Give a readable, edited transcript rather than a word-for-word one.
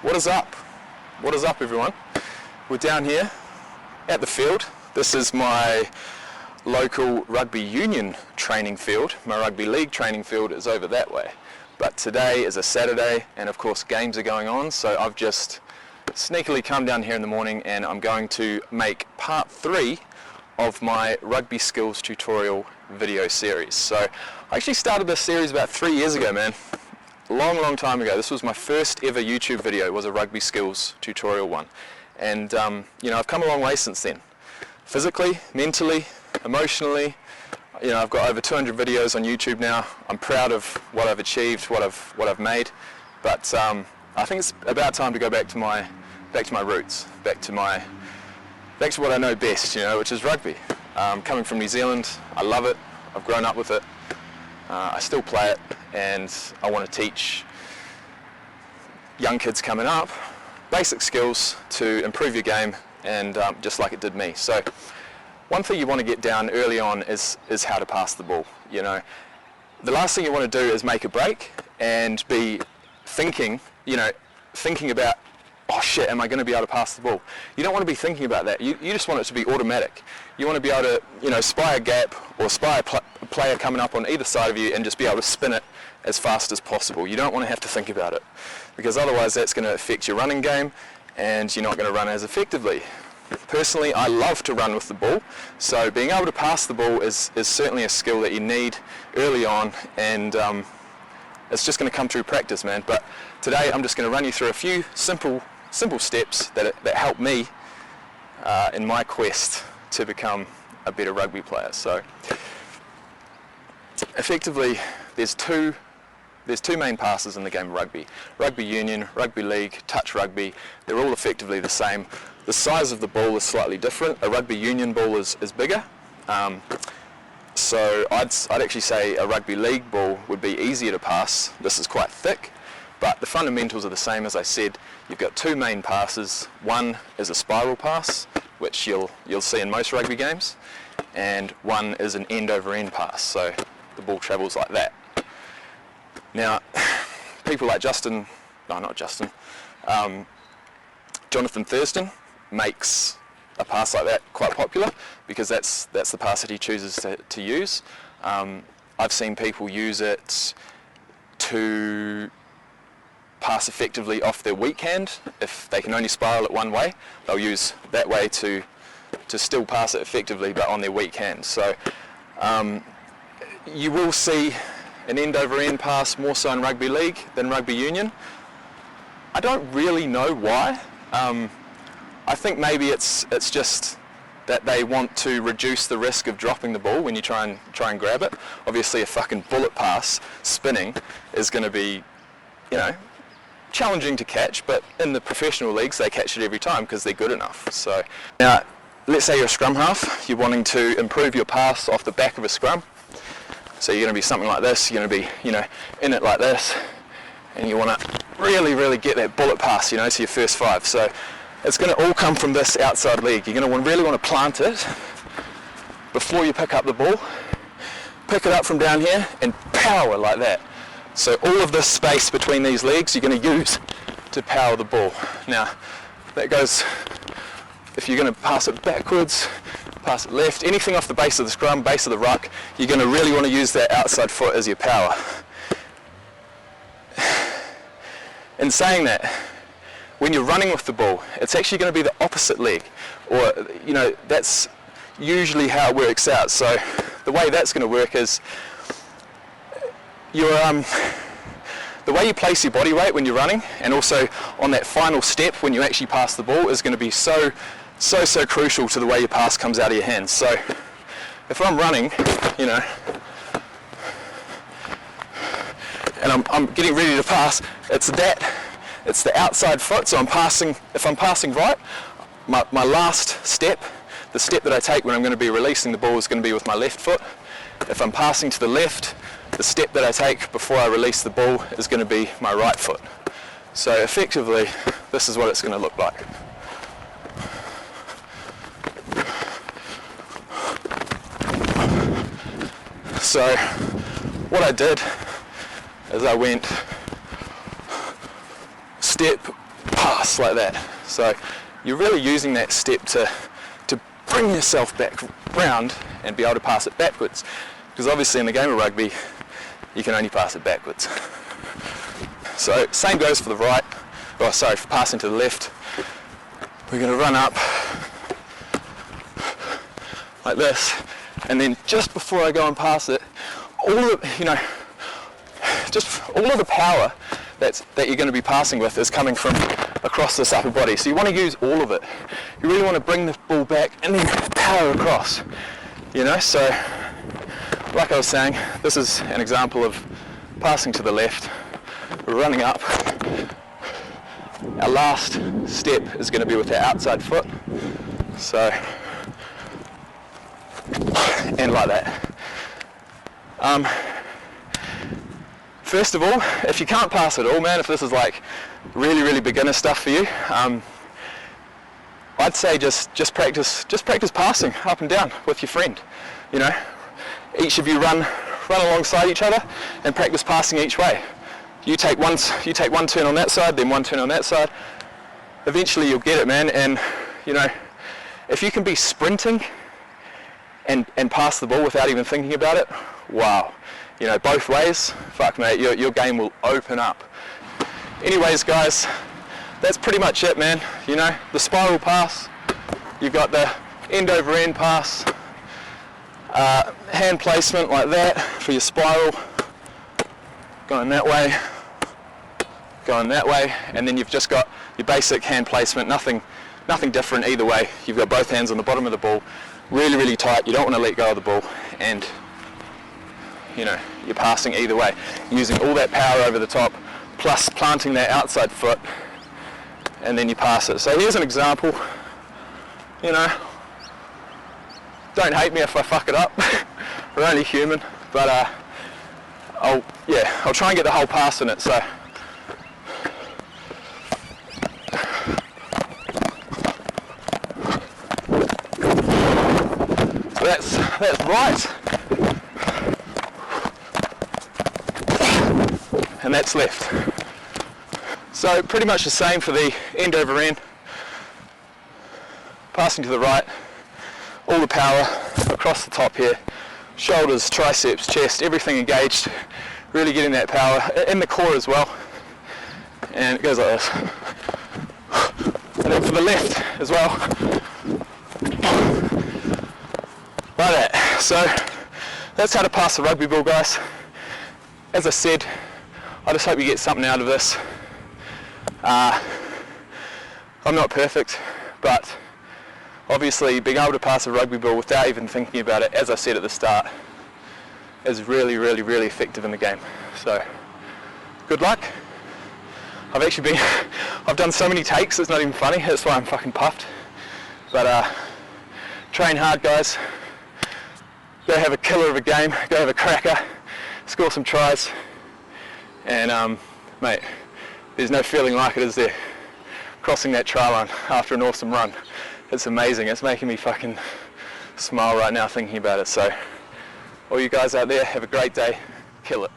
What is up? What is up, everyone? We're down here at the field. This is my local rugby union training field. My rugby league training field is over that way. But today is a Saturday and of course games are going on, so I've just sneakily come down here in the morning and I'm going to make part 3 of my rugby skills tutorial video series. So I actually started this series about 3 years ago, man. Long time ago. This was my first ever YouTube video, was a rugby skills tutorial one. And you know, I've come a long way since then. Physically, mentally, emotionally, you know, I've got over 200 videos on YouTube now. I'm proud of what I've achieved, what I've made. But I think it's about time to go back to my roots, back to what I know best, you know, which is rugby. Coming from New Zealand, I love it. I've grown up with it. I still play it, and I want to teach young kids coming up basic skills to improve your game, and just like it did me. So one thing you want to get down early on is how to pass the ball. You know, the last thing you want to do is make a break and be thinking about, oh shit, am I going to be able to pass the ball? You don't want to be thinking about that. You just want it to be automatic. You want to be able to, you know, spy a gap or spy a player coming up on either side of you and just be able to spin it as fast as possible. You don't want to have to think about it, because otherwise that's going to affect your running game and you're not going to run as effectively. Personally, I love to run with the ball, so being able to pass the ball is certainly a skill that you need early on, and it's just going to come through practice, man. But today I'm just going to run you through a few simple steps that help me in my quest to become a better rugby player. So effectively there's two main passes in the game of rugby. Rugby union, rugby league, touch rugby, they're all effectively the same. The size of the ball is slightly different. A rugby union ball is bigger. So I'd actually say a rugby league ball would be easier to pass. This is quite thick, but the fundamentals are the same. As I said, you've got two main passes. One is a spiral pass, which you'll see in most rugby games, and one is an end over end pass, so the ball travels like that. Now, people like Jonathan Thurston makes a pass like that quite popular, because that's the pass that he chooses to use. I've seen people use it to pass effectively off their weak hand. If they can only spiral it one way, they'll use that way to still pass it effectively, but on their weak hand. So you will see an end over end pass more so in rugby league than rugby union. I don't really know why. I think maybe it's just that they want to reduce the risk of dropping the ball when you try and grab it. Obviously a fucking bullet pass spinning is going to be, you know, challenging to catch, but in the professional leagues they catch it every time because they're good enough. So now, let's say you're a scrum half, you're wanting to improve your pass off the back of a scrum. So you're going to be something like this, you're going to be, you know, in it like this, and you want to really get that bullet pass, you know, to your first 5. So it's going to all come from this outside leg. You're going to really want to plant it before you pick up the ball, pick it up from down here and power like that. So all of this space between these legs you're going to use to power the ball. Now that goes, if you're going to pass it backwards, pass it left, anything off the base of the scrum, base of the ruck, you're going to really want to use that outside foot as your power. In saying that, when you're running with the ball, it's actually going to be the opposite leg, or, you know, that's usually how it works out. So the way that's going to work is the way you place your body weight when you're running, and also on that final step when you actually pass the ball, is going to be so crucial to the way your pass comes out of your hands. So if I'm running, you know, and I'm getting ready to pass, it's the outside foot. So if I'm passing right, my last step, the step that I take when I'm going to be releasing the ball, is going to be with my left foot. If I'm passing to the left, the step that I take before I release the ball is going to be my right foot. So effectively, this is what it's going to look like. So what I did is I went step, pass like that. So you're really using that step to bring yourself back round and be able to pass it backwards. Because obviously in the game of rugby, you can only pass it backwards. So same goes for the right, for passing to the left. We're going to run up like this, and then just before I go and pass it, all of the power that you're going to be passing with is coming from across this upper body. So you want to use all of it. You really want to bring the ball back and then power across. So like I was saying, this is an example of passing to the left. We're running up. Our last step is going to be with our outside foot. So, and like that. First of all, if you can't pass at all, man, if this is like really beginner stuff for you, I'd say just practice passing up and down with your friend. Each of you run alongside each other and practice passing each way. You take one turn on that side, then one turn on that side. Eventually you'll get it, man. And if you can be sprinting and pass the ball without even thinking about it, wow. Both ways, fuck mate, your game will open up. Anyways guys, that's pretty much it, man. The spiral pass, you've got the end over end pass, hand placement like that for your spiral, going that way, and then you've just got your basic hand placement, nothing different either way. You've got both hands on the bottom of the ball, really tight, you don't want to let go of the ball, and you're passing either way, using all that power over the top, plus planting that outside foot, and then you pass it. So here's an example. Don't hate me if I fuck it up. We're only human, but I'll try and get the whole pass in it. So that's right. And that's left. So pretty much the same for the end over end. Passing to the right, all the power across the top here, shoulders, triceps, chest, everything engaged, really getting that power in the core as well. And it goes like this. And then for the left as well. Like that. So that's how to pass the rugby ball, guys. As I said, I just hope you get something out of this. I'm not perfect, but obviously being able to pass a rugby ball without even thinking about it, as I said at the start, is really effective in the game. So, good luck. I've done so many takes, it's not even funny, that's why I'm fucking puffed. But train hard, guys. Go have a killer of a game, go have a cracker, score some tries. And mate, there's no feeling like it, is there? Crossing that try line after an awesome run. It's amazing. It's making me fucking smile right now thinking about it. So all you guys out there, have a great day. Kill it.